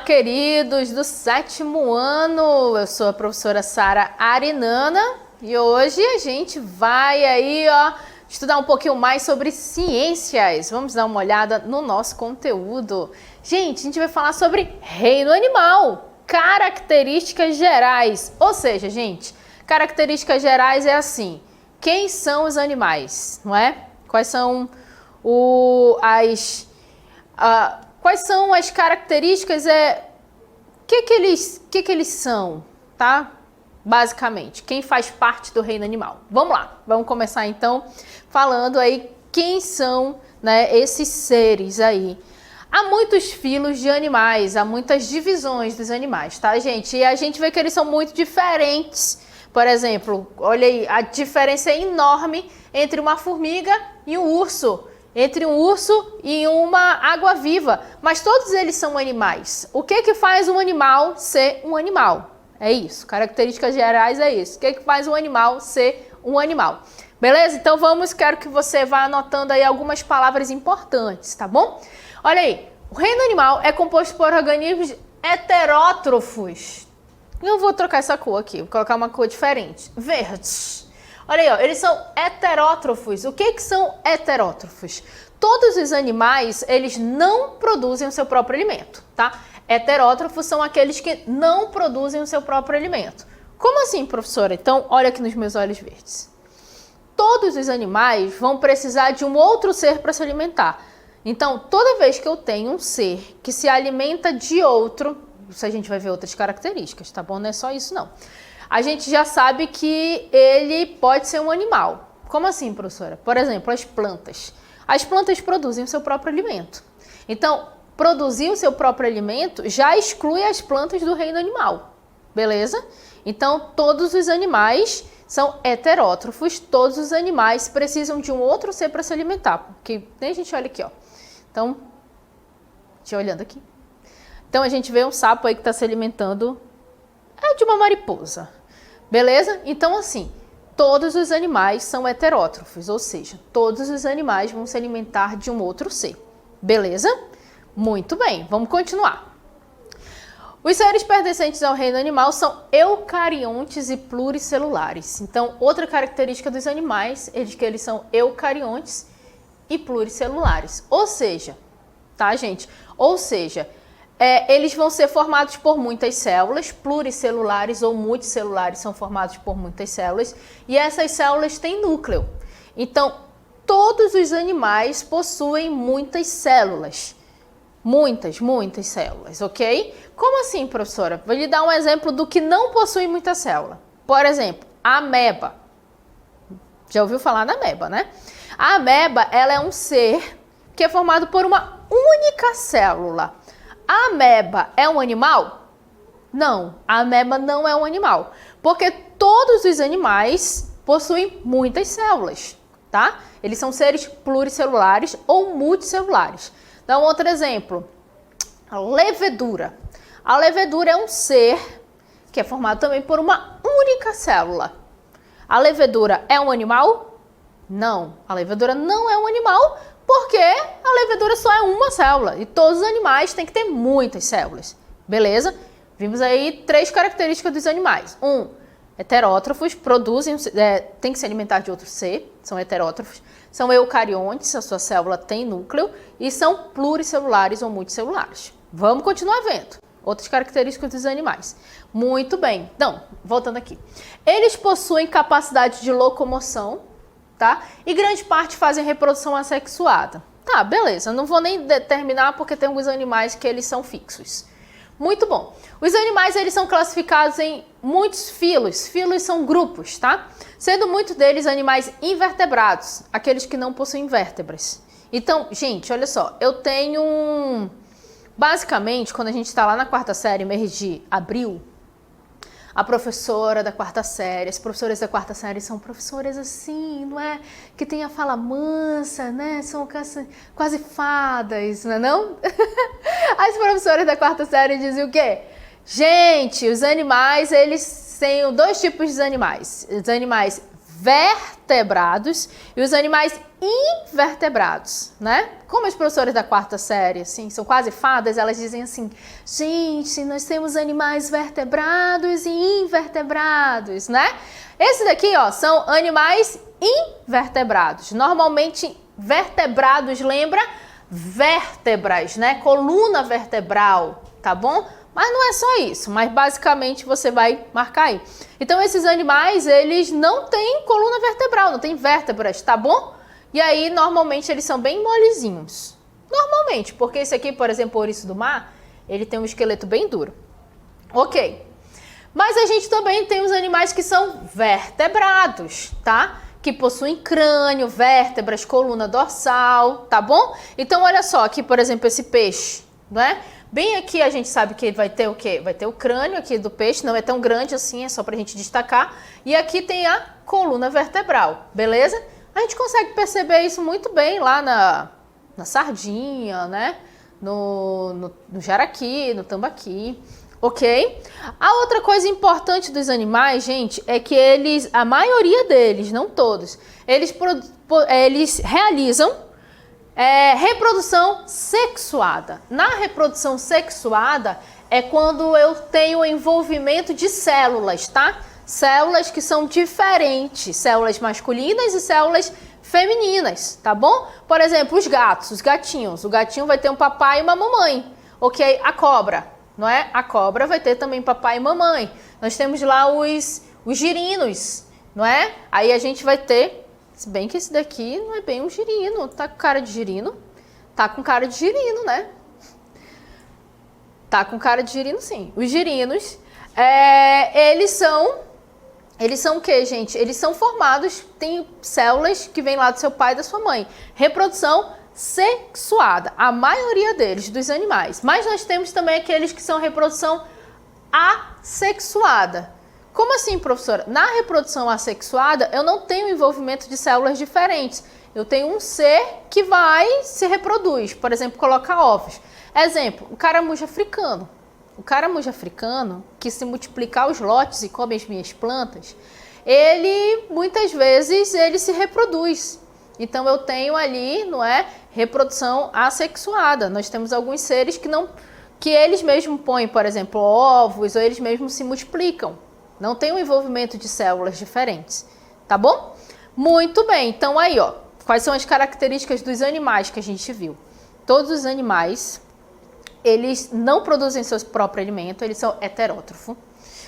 queridos do 7º ano, eu sou a professora Sara Arinana e hoje a gente vai aí, estudar um pouquinho mais sobre ciências. Vamos dar uma olhada no nosso conteúdo. Gente, a gente vai falar sobre reino animal, características gerais. Ou seja, gente, características gerais é assim, quem são os animais, não é? Quais são quais são as características, o que eles são, tá? Basicamente, quem faz parte do reino animal. Vamos lá, vamos começar então falando aí quem são, né, esses seres aí. Há muitos filos de animais, há muitas divisões dos animais, tá, gente? E a gente vê que eles são muito diferentes. Por exemplo, olha aí, a diferença é enorme entre uma formiga e um urso. Entre um urso e uma água-viva, mas todos eles são animais. O que faz um animal ser um animal? É isso, características gerais é isso. O que faz um animal ser um animal? Beleza? Então quero que você vá anotando aí algumas palavras importantes, tá bom? Olha aí, o reino animal é composto por organismos heterótrofos. Eu vou trocar essa cor aqui, vou colocar uma cor diferente, verdes. Olha aí, eles são heterótrofos. O que são heterótrofos? Todos os animais, eles não produzem o seu próprio alimento, tá? Heterótrofos são aqueles que não produzem o seu próprio alimento. Como assim, professora? Então, olha aqui nos meus olhos verdes. Todos os animais vão precisar de um outro ser para se alimentar. Então, toda vez que eu tenho um ser que se alimenta de outro, isso a gente vai ver outras características, tá bom? Não é só isso, não. A gente já sabe que ele pode ser um animal. Como assim, professora? Por exemplo, as plantas. As plantas produzem o seu próprio alimento. Então, produzir o seu próprio alimento já exclui as plantas do reino animal. Beleza? Então, todos os animais são heterótrofos. Todos os animais precisam de um outro ser para se alimentar. Porque nem a gente olha aqui, ó. Então, deixa eu olhando aqui. Então, a gente vê um sapo aí que está se alimentando de uma mariposa. Beleza? Então, assim, todos os animais são heterótrofos, ou seja, todos os animais vão se alimentar de um outro ser. Beleza? Muito bem, vamos continuar. Os seres pertencentes ao reino animal são eucariontes e pluricelulares. Então, outra característica dos animais é de que eles são eucariontes e pluricelulares. Ou seja, tá, gente? Ou seja, eles vão ser formados por muitas células, pluricelulares ou multicelulares são formados por muitas células, e essas células têm núcleo. Então, todos os animais possuem muitas células. Muitas células, ok? Como assim, professora? Vou lhe dar um exemplo do que não possui muita célula. Por exemplo, a ameba. Já ouviu falar da ameba, né? A ameba, ela é um ser que é formado por uma única célula. A ameba é um animal? Não, a ameba não é um animal, porque todos os animais possuem muitas células, tá? Eles são seres pluricelulares ou multicelulares. Dá um outro exemplo, a levedura. A levedura é um ser que é formado também por uma única célula. A levedura é um animal? Não, a levedura não é um animal, porque a levedura só é uma célula e todos os animais têm que ter muitas células. Beleza? Vimos aí 3 características dos animais. Heterótrofos, têm que se alimentar de outro ser, são heterótrofos. São eucariontes, a sua célula tem núcleo. E são pluricelulares ou multicelulares. Vamos continuar vendo outras características dos animais. Muito bem. Então, voltando aqui. Eles possuem capacidade de locomoção, tá? E grande parte fazem reprodução assexuada. Tá, beleza. Não vou nem determinar porque tem alguns animais que eles são fixos. Muito bom. Os animais, eles são classificados em muitos filos. Filos são grupos, tá? Sendo muitos deles animais invertebrados, aqueles que não possuem vértebras. Então, gente, olha só. Eu tenho basicamente, quando a gente está lá na 4ª série, mês de abril, a professora da 4ª série, as professoras da 4ª série são professoras assim, não é? Que tem a fala mansa, né? São quase fadas, não é não? As professoras da 4ª série diziam o quê? Gente, os animais, eles têm 2 tipos de animais. Os animais vertebrados e os animais invertebrados, né? Como as professoras da quarta série, assim, são quase fadas, elas dizem assim, gente, nós temos animais vertebrados e invertebrados, né? Esse daqui, ó, são animais invertebrados. Normalmente, vertebrados lembra vértebras, né? Coluna vertebral, tá bom? Mas não é só isso, mas basicamente você vai marcar aí. Então, esses animais, eles não têm coluna vertebral, não têm vértebras, tá bom? E aí, normalmente, eles são bem molezinhos. Normalmente, porque esse aqui, por exemplo, o ouriço do mar, ele tem um esqueleto bem duro. Ok. Mas a gente também tem os animais que são vertebrados, tá? Que possuem crânio, vértebras, coluna dorsal, tá bom? Então, olha só, aqui, por exemplo, esse peixe, não é? Bem aqui a gente sabe que ele vai ter o quê? Vai ter o crânio aqui do peixe, não é tão grande assim, é só pra gente destacar. E aqui tem a coluna vertebral, beleza? A gente consegue perceber isso muito bem lá na sardinha, né? No jaraqui, no tambaqui, ok? A outra coisa importante dos animais, gente, é que a maioria deles, não todos, eles realizam reprodução sexuada. Na reprodução sexuada é quando eu tenho envolvimento de células, tá? Células que são diferentes, células masculinas e células femininas, tá bom? Por exemplo, os gatos, os gatinhos. O gatinho vai ter um papai e uma mamãe, ok? A cobra, não é? A cobra vai ter também papai e mamãe. Nós temos lá os girinos, não é? Aí a gente vai ter, se bem que esse daqui não é bem um girino, tá com cara de girino? Tá com cara de girino, né? Tá com cara de girino, sim. Os girinos, eles são o que, gente? Eles são formados, tem células que vêm lá do seu pai e da sua mãe. Reprodução sexuada, a maioria deles, dos animais. Mas nós temos também aqueles que são reprodução assexuada. Como assim, professora? Na reprodução assexuada, eu não tenho envolvimento de células diferentes. Eu tenho um ser que se reproduz, por exemplo, coloca ovos. Exemplo, o caramujo africano. O caramujo africano, que se multiplicar os lotes e come as minhas plantas, muitas vezes, ele se reproduz. Então, eu tenho ali, não é, reprodução assexuada. Nós temos alguns seres que eles mesmos põem, por exemplo, ovos, ou eles mesmos se multiplicam. Não tem um envolvimento de células diferentes, tá bom? Muito bem, então aí, ó, quais são as características dos animais que a gente viu? Todos os animais, eles não produzem seu próprio alimento, eles são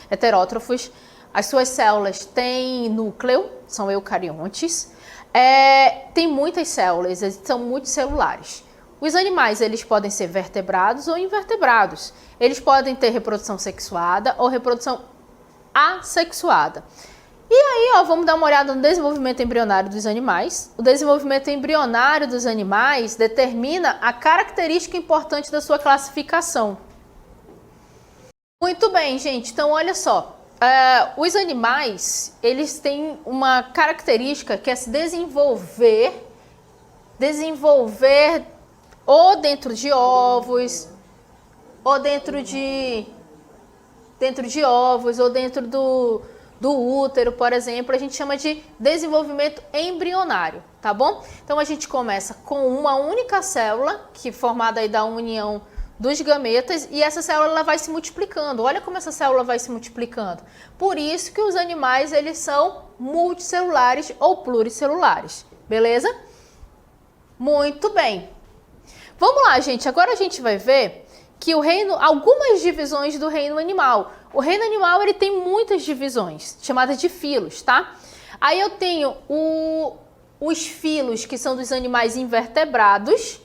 heterótrofos. As suas células têm núcleo, são eucariontes. Tem muitas células, eles são multicelulares. Os animais, eles podem ser vertebrados ou invertebrados. Eles podem ter reprodução sexuada ou reprodução assexuada. E aí, ó, vamos dar uma olhada no desenvolvimento embrionário dos animais. O desenvolvimento embrionário dos animais determina a característica importante da sua classificação. Muito bem, gente. Então, olha só. Os animais, eles têm uma característica que é se desenvolver ou dentro de ovos, ou dentro de ovos, ou dentro do útero, por exemplo, a gente chama de desenvolvimento embrionário, tá bom? Então, a gente começa com uma única célula, que é formada aí da união dos gametas, e essa célula ela vai se multiplicando. Olha como essa célula vai se multiplicando. Por isso que os animais, eles são multicelulares ou pluricelulares, beleza? Muito bem. Vamos lá, gente. Agora a gente vai ver que algumas divisões do reino animal. O reino animal, ele tem muitas divisões, chamadas de filos, tá? Aí eu tenho os filos, que são dos animais invertebrados,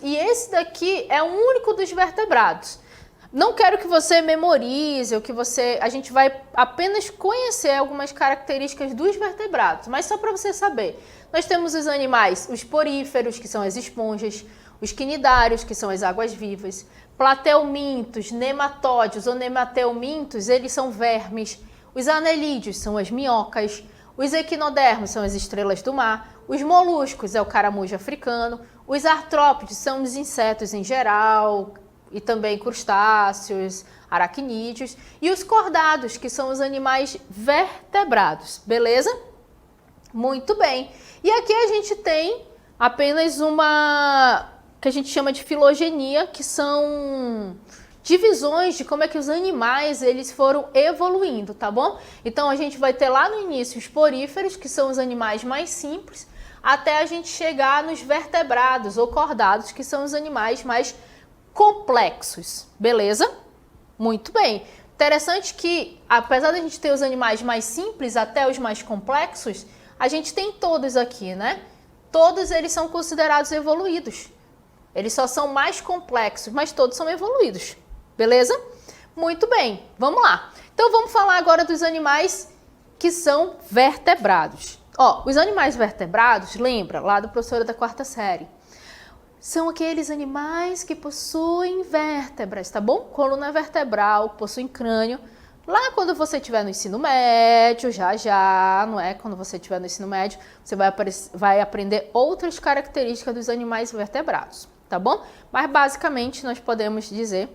e esse daqui é o único dos vertebrados. Não quero que você memorize, a gente vai apenas conhecer algumas características dos vertebrados, mas só para você saber. Nós temos os animais, os poríferos, que são as esponjas, os quinidários, que são as águas-vivas, plateumintos, nematódios ou nemateumintos, eles são vermes, os anelídeos são as minhocas, os equinodermos são as estrelas do mar, os moluscos é o caramujo africano, os artrópodes são os insetos em geral, e também crustáceos, aracnídeos, e os cordados, que são os animais vertebrados, beleza? Muito bem. E aqui a gente tem apenas uma que a gente chama de filogenia, que são divisões de como é que os animais eles foram evoluindo, tá bom? Então a gente vai ter lá no início os poríferos, que são os animais mais simples, até a gente chegar nos vertebrados ou cordados, que são os animais mais complexos, beleza? Muito bem. Interessante que, apesar da gente ter os animais mais simples até os mais complexos, a gente tem todos aqui, né? Todos eles são considerados evoluídos. Eles só são mais complexos, mas todos são evoluídos. Beleza? Muito bem, vamos lá. Então vamos falar agora dos animais que são vertebrados. Ó, os animais vertebrados, lembra lá do professor da quarta série, são aqueles animais que possuem vértebras, tá bom? Coluna vertebral, possuem crânio. Lá quando você estiver no ensino médio, já, não é? Quando você estiver no ensino médio, você vai aprender outras características dos animais vertebrados, tá bom? Mas basicamente nós podemos dizer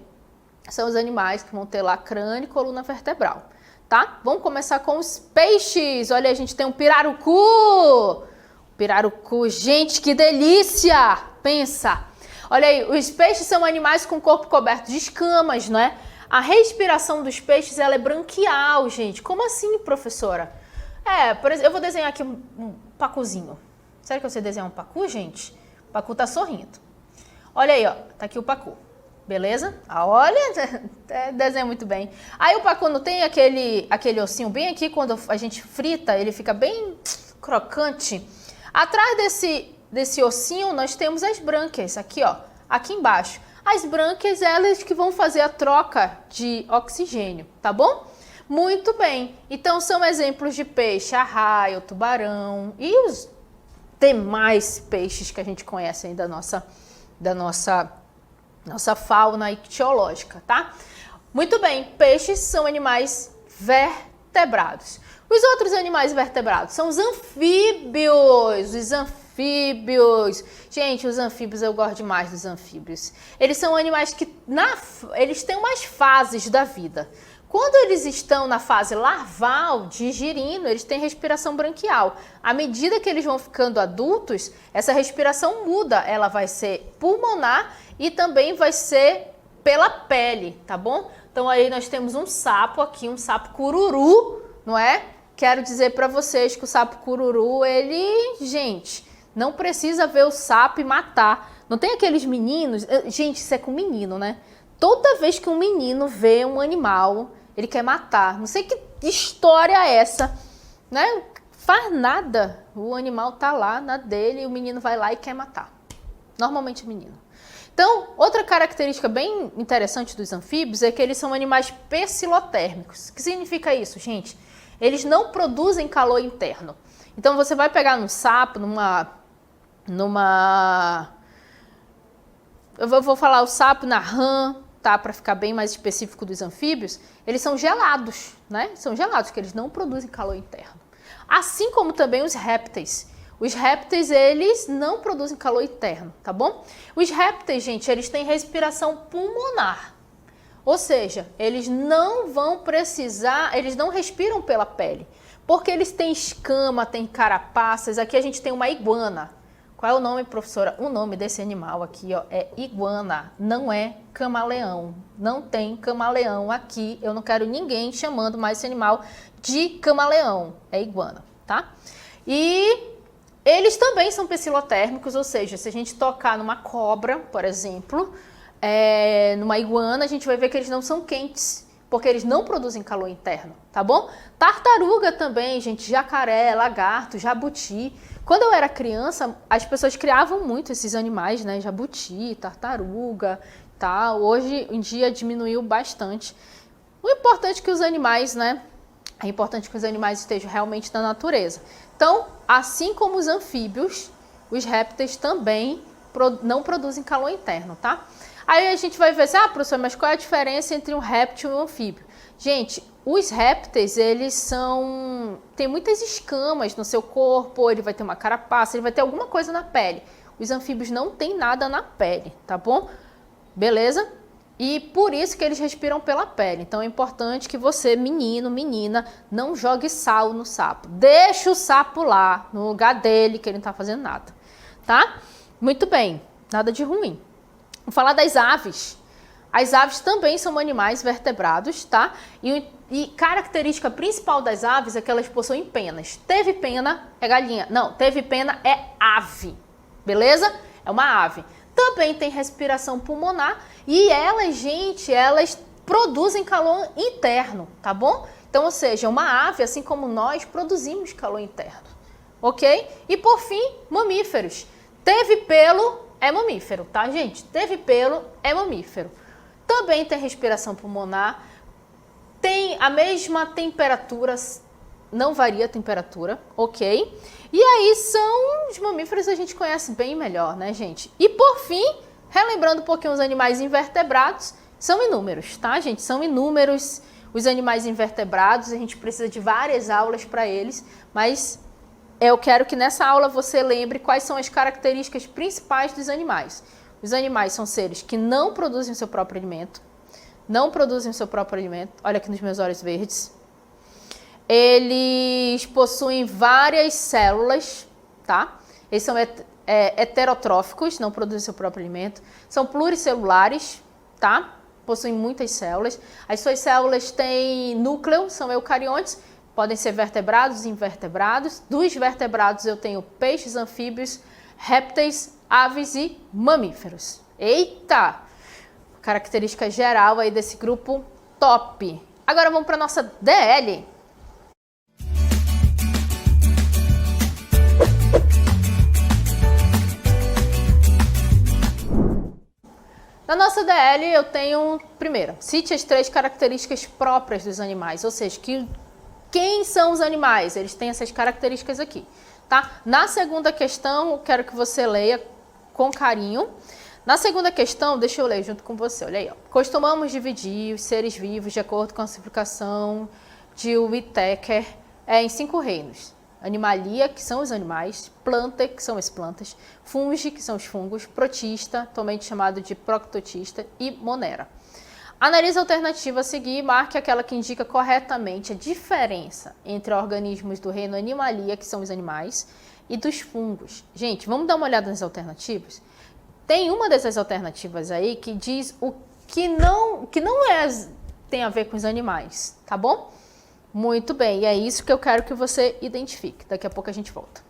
são os animais que vão ter lá crânio e coluna vertebral, tá? Vamos começar com os peixes. Olha, a gente tem um pirarucu. Pirarucu, gente, que delícia! Pensa. Olha aí, os peixes são animais com o corpo coberto de escamas, não é? A respiração dos peixes, ela é branquial, gente. Como assim, professora? Por exemplo, eu vou desenhar aqui um pacuzinho. Será que eu sei desenhar um pacu, gente? O pacu tá sorrindo. Olha aí, ó, tá aqui o pacu. Beleza? Olha, desenha muito bem. Aí o pacu não tem aquele ossinho bem aqui, quando a gente frita, ele fica bem crocante. Atrás desse ossinho, nós temos as brânquias, aqui, ó, aqui embaixo. As brânquias, elas que vão fazer a troca de oxigênio, tá bom? Muito bem. Então, são exemplos de peixe, arraio, tubarão e os demais peixes que a gente conhece aí da nossa fauna ictiológica, tá? Muito bem, peixes são animais vertebrados. Os outros animais vertebrados são os anfíbios. Os anfíbios. Gente, os anfíbios, eu gosto demais dos anfíbios. Eles são animais que eles têm umas fases da vida. Quando eles estão na fase larval, digerindo, eles têm respiração branquial. À medida que eles vão ficando adultos, essa respiração muda. Ela vai ser pulmonar e também vai ser pela pele, tá bom? Então aí nós temos um sapo aqui, um sapo cururu, não é? Quero dizer para vocês que o sapo cururu, ele, gente, não precisa ver o sapo e matar. Não tem aqueles meninos, gente, isso é com menino, né? Toda vez que um menino vê um animal, ele quer matar. Não sei que história é essa, né? Faz nada. O animal tá lá na dele e o menino vai lá e quer matar. Normalmente é menino. Então, outra característica bem interessante dos anfíbios é que eles são animais pecilotérmicos. O que significa isso, gente? Eles não produzem calor interno. Então, você vai pegar no sapo, eu vou falar o sapo na rã, tá? Para ficar bem mais específico dos anfíbios, eles são gelados, né? São gelados, que eles não produzem calor interno. Assim como também os répteis. Os répteis, eles não produzem calor interno, tá bom? Os répteis, gente, eles têm respiração pulmonar. Ou seja, eles não vão precisar, eles não respiram pela pele. Porque eles têm escama, têm carapaças. Aqui a gente tem uma iguana. Qual é o nome, professora? O nome desse animal aqui, ó, é iguana, não é camaleão. Não tem camaleão aqui. Eu não quero ninguém chamando mais esse animal de camaleão. É iguana, tá? E eles também são pecilotérmicos, ou seja, se a gente tocar numa cobra, por exemplo, numa iguana, a gente vai ver que eles não são quentes, porque eles não produzem calor interno, tá bom? Tartaruga também, gente, jacaré, lagarto, jabuti. Quando eu era criança, as pessoas criavam muito esses animais, né? Jabuti, tartaruga, tal. Hoje em dia diminuiu bastante. O importante é que os animais, né? É importante que os animais estejam realmente na natureza. Então, assim como os anfíbios, os répteis também não produzem calor interno, tá? Aí a gente vai ver assim, professor, mas qual é a diferença entre um réptil e um anfíbio? Gente, os répteis, eles tem muitas escamas no seu corpo, ele vai ter uma carapaça, ele vai ter alguma coisa na pele. Os anfíbios não têm nada na pele, tá bom? Beleza? E por isso que eles respiram pela pele. Então é importante que você, menino, menina, não jogue sal no sapo. Deixa o sapo lá, no lugar dele, que ele não está fazendo nada, tá? Muito bem, nada de ruim. Vou falar das aves. As aves também são animais vertebrados, tá? E característica principal das aves é que elas possuem penas. Teve pena é galinha. Não, teve pena é ave. Beleza? É uma ave. Também tem respiração pulmonar e elas, gente, elas produzem calor interno, tá bom? Então, ou seja, uma ave, assim como nós, produzimos calor interno, ok? E por fim, mamíferos. Teve pelo é mamífero, tá, gente? Teve pelo é mamífero. Também tem respiração pulmonar, tem a mesma temperatura, não varia a temperatura, ok? E aí são os mamíferos que a gente conhece bem melhor, né, gente? E por fim, relembrando um pouquinho os animais invertebrados, são inúmeros, tá, gente? São inúmeros os animais invertebrados, a gente precisa de várias aulas para eles, mas eu quero que nessa aula você lembre quais são as características principais dos animais. Os animais são seres que não produzem o seu próprio alimento, olha aqui nos meus olhos verdes. Eles possuem várias células, tá? Eles são heterotróficos, não produzem seu próprio alimento. São pluricelulares, tá? Possuem muitas células. As suas células têm núcleo, são eucariontes, podem ser vertebrados e invertebrados. Dos vertebrados eu tenho peixes, anfíbios, répteis, aves e mamíferos. Eita! Característica geral aí desse grupo top. Agora vamos para a nossa DL. Na nossa DL eu tenho, primeiro, cite as 3 características próprias dos animais, ou seja, quem são os animais? Eles têm essas características aqui, tá? Na segunda questão, eu quero que você leia com carinho. Na segunda questão, deixa eu ler junto com você, olha aí, ó. Costumamos dividir os seres vivos de acordo com a classificação de Whittaker em 5 reinos. Animalia, que são os animais, planta, que são as plantas, fungi, que são os fungos, protista, atualmente chamado de proctotista, e monera. Analise a alternativa a seguir e marque aquela que indica corretamente a diferença entre organismos do reino Animalia, que são os animais, e dos fungos. Gente, vamos dar uma olhada nas alternativas? Tem uma dessas alternativas aí que diz o que não tem a ver com os animais, tá bom? Muito bem, e é isso que eu quero que você identifique. Daqui a pouco a gente volta.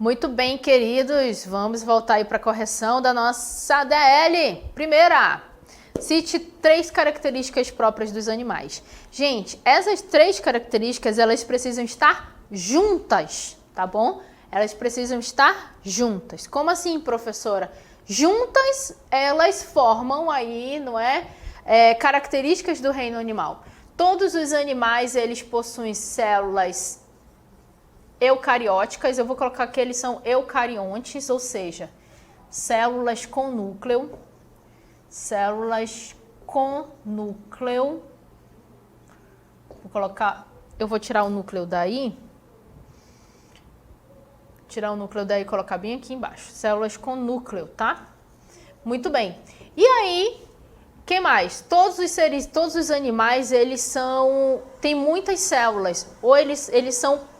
Muito bem, queridos, vamos voltar aí para a correção da nossa DL. Primeira, cite 3 características próprias dos animais. Gente, essas 3 características, elas precisam estar juntas, tá bom? Elas precisam estar juntas. Como assim, professora? Juntas, elas formam aí, não é? Características do reino animal. Todos os animais, eles possuem células eucarióticas. Eu vou colocar que eles são eucariontes, ou seja, células com núcleo. Células com núcleo. Vou colocar, eu vou tirar o núcleo daí. Tirar o núcleo daí e colocar bem aqui embaixo. Células com núcleo, tá? Muito bem. E aí, que mais? Todos os animais, eles têm muitas células. Ou eles são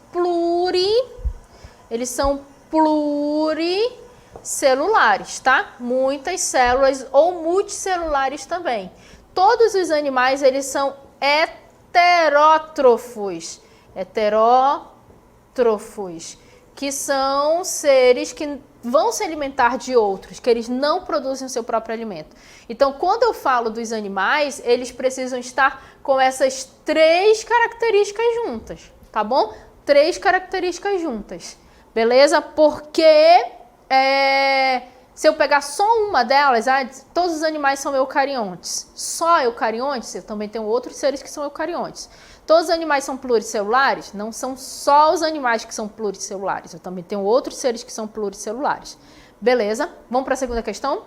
pluricelulares, tá? Muitas células ou multicelulares também. Todos os animais, eles são heterótrofos. Heterótrofos, que são seres que vão se alimentar de outros, que eles não produzem o seu próprio alimento. Então, quando eu falo dos animais, eles precisam estar com essas 3 características juntas, tá bom? 3 características juntas, beleza? Porque se eu pegar só uma delas, todos os animais são eucariontes. Só eucariontes, eu também tenho outros seres que são eucariontes. Todos os animais são pluricelulares? Não são só os animais que são pluricelulares. Eu também tenho outros seres que são pluricelulares. Beleza? Vamos para a segunda questão?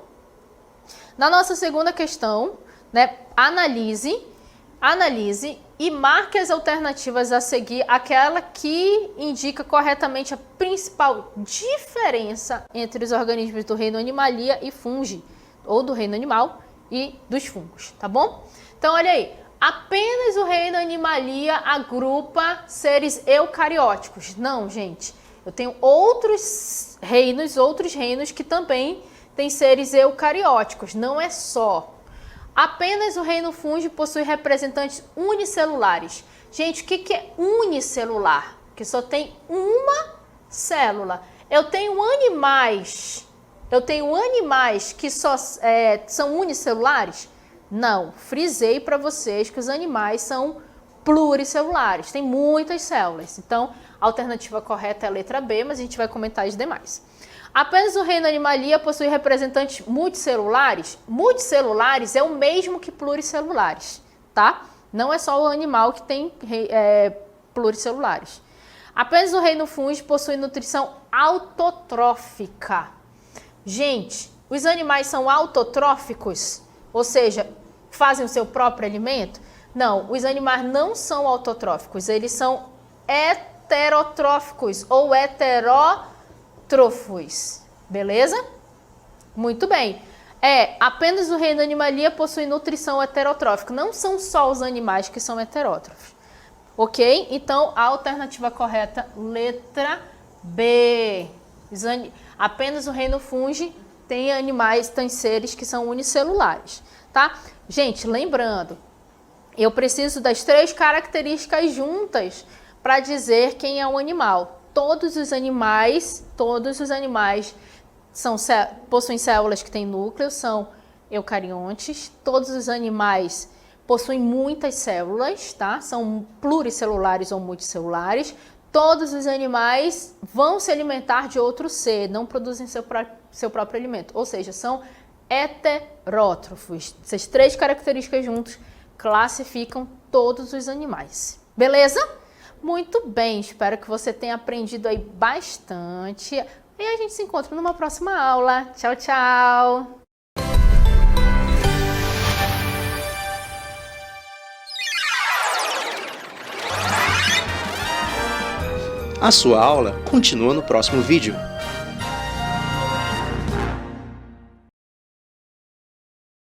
Na nossa segunda questão, né, analise e marque as alternativas a seguir, aquela que indica corretamente a principal diferença entre os organismos do reino Animalia e Fungi, ou do reino animal e dos fungos, tá bom? Então, olha aí. Apenas o reino Animalia agrupa seres eucarióticos. Não, gente. Eu tenho outros reinos que também têm seres eucarióticos. Não é só. Apenas o reino Fungi possui representantes unicelulares. Gente, o que é unicelular? Que só tem uma célula. Eu tenho animais que só são unicelulares? Não, frisei para vocês que os animais são pluricelulares, tem muitas células. Então, a alternativa correta é a letra B, mas a gente vai comentar as demais. Apenas o reino Animalia possui representantes multicelulares. Multicelulares é o mesmo que pluricelulares, tá? Não é só o animal que tem pluricelulares. Apenas o reino Fungi possui nutrição autotrófica. Gente, os animais são autotróficos, ou seja, fazem o seu próprio alimento? Não, os animais não são autotróficos, eles são heterotróficos ou heterótrofos, beleza? Muito bem. Apenas o reino Animalia possui nutrição heterotrófica, não são só os animais que são heterótrofos, ok? Então, a alternativa correta, letra B. Apenas o reino Fungi tem seres que são unicelulares, tá? Gente, lembrando, eu preciso das 3 características juntas para dizer quem é um animal. Todos os animais possuem células que têm núcleo, são eucariontes. Todos os animais possuem muitas células, tá? São pluricelulares ou multicelulares. Todos os animais vão se alimentar de outro ser, não produzem seu próprio alimento, ou seja, são heterótrofos. Essas 3 características juntos classificam todos os animais. Beleza? Muito bem, espero que você tenha aprendido aí bastante. E a gente se encontra numa próxima aula. Tchau, tchau! A sua aula continua no próximo vídeo.